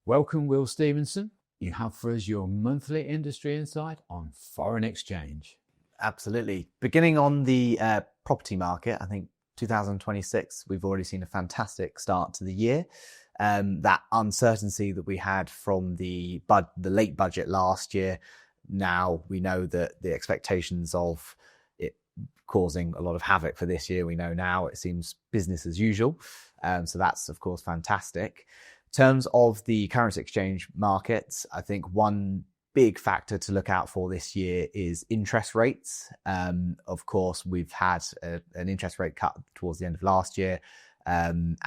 Welcome, Will Stephenson. You have for us your monthly industry insight on foreign exchange. Absolutely. Beginning on the property market, I think 2026, we've already seen a fantastic start to the year. That uncertainty that we had from the late budget last year, now we know that the expectations of it causing a lot of havoc for this year, we know now it seems business as usual. So that's, of course, fantastic. In terms of the currency exchange markets, I think one big factor to look out for this year is interest rates. Of course, we've had an interest rate cut towards the end of last year, and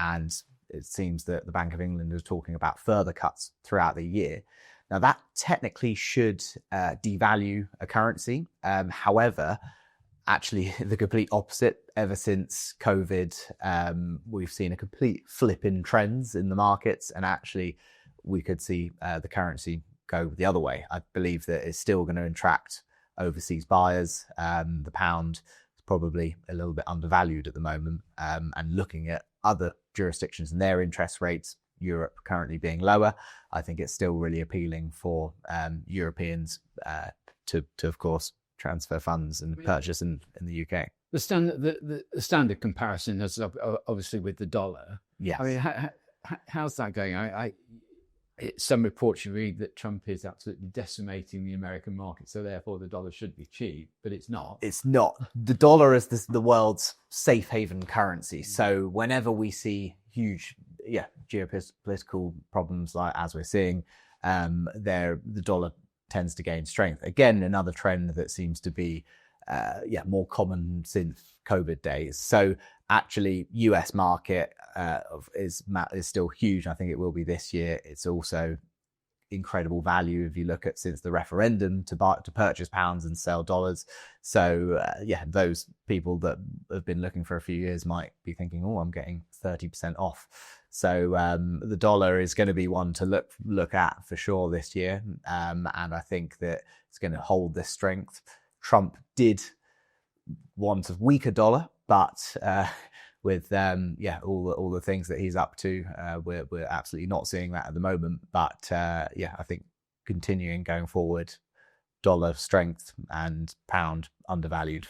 it seems that the Bank of England is talking about further cuts throughout the year. Now, that technically should devalue a currency. However, actually, the complete opposite. Ever since COVID, we've seen a complete flip in trends in the markets, and actually, we could see the currency go the other way. I believe that it's still going to attract overseas buyers. The pound is probably a little bit undervalued at the moment, and looking at other jurisdictions and their interest rates, Europe currently being lower, I think it's still really appealing for Europeans to of course transfer funds and purchase in the UK. The standard comparison is obviously with the dollar. Yes. I mean, how's that going? Some reports you read that Trump is absolutely decimating the American market, so therefore the dollar should be cheap, but it's not. It's not. The dollar is the world's safe haven currency. So whenever we see huge, geopolitical problems like as we're seeing, the dollar tends to gain strength. Again, another trend that seems to be more common since COVID days. So actually, US market is still huge. I think it will be this year. It's also incredible value if you look at since the referendum to purchase pounds and sell dollars. So those people that have been looking for a few years might be thinking, oh, I'm getting 30% off. So the dollar is going to be one to look at for sure this year, and I think that it's going to hold this strength. Trump did want a weaker dollar, but with all the things that he's up to, we're absolutely not seeing that at the moment. But I think continuing going forward, dollar strength and pound undervalued.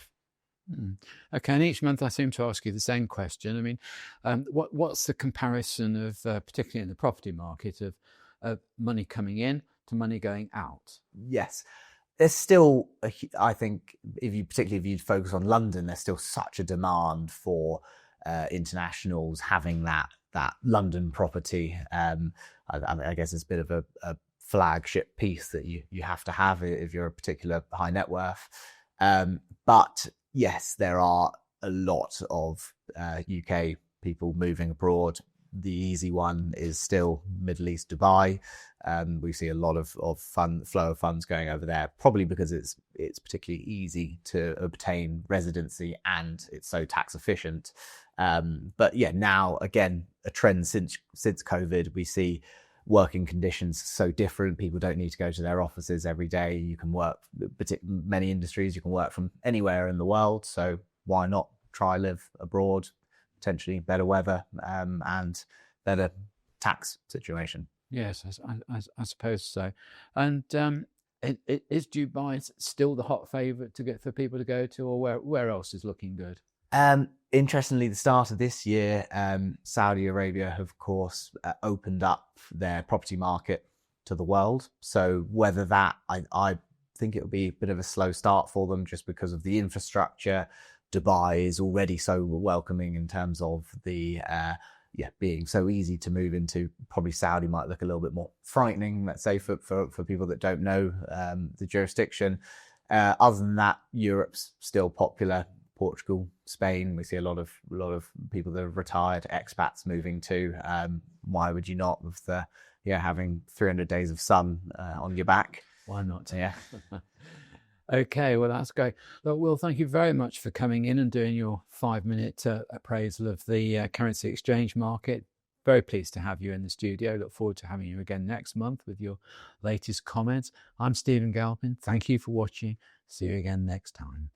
Okay, and each month I seem to ask you the same question. I mean, what's the comparison of, particularly in the property market, of money coming in to money going out? Yes. There's still, I think, particularly if you focus on London, there's still such a demand for internationals having that London property. I guess it's a bit of a flagship piece that you have to have if you're a particular high net worth. But yes, there are a lot of UK people moving abroad. The easy one is still Middle East, Dubai. We see a lot of flow of funds going over there, probably because it's particularly easy to obtain residency and it's so tax efficient. But now again, a trend since COVID, we see working conditions so different. People don't need to go to their offices every day. You can work, many industries, you can work from anywhere in the world. So why not try live abroad? Potentially better weather and better tax situation. Yes, I suppose so. And is Dubai still the hot favourite for people to go to, or where else is looking good? Interestingly, the start of this year, Saudi Arabia have, of course, opened up their property market to the world. So whether that, I think it'll be a bit of a slow start for them just because of the infrastructure. Dubai is already so welcoming in terms of the being so easy to move into. Probably Saudi might look a little bit more frightening, let's say, for people that don't know the jurisdiction. Other than that, Europe's still popular. Portugal, Spain, we see a lot of people that have retired, expats moving to. Why would you not, with having 300 days of sun on your back? Why not? Yeah. Okay, well, that's great. Look, Will, thank you very much for coming in and doing your 5-minute appraisal of the currency exchange market. Very pleased to have you in the studio. Look forward to having you again next month with your latest comments. I'm Stephen Galpin. Thank you for watching. See you again next time.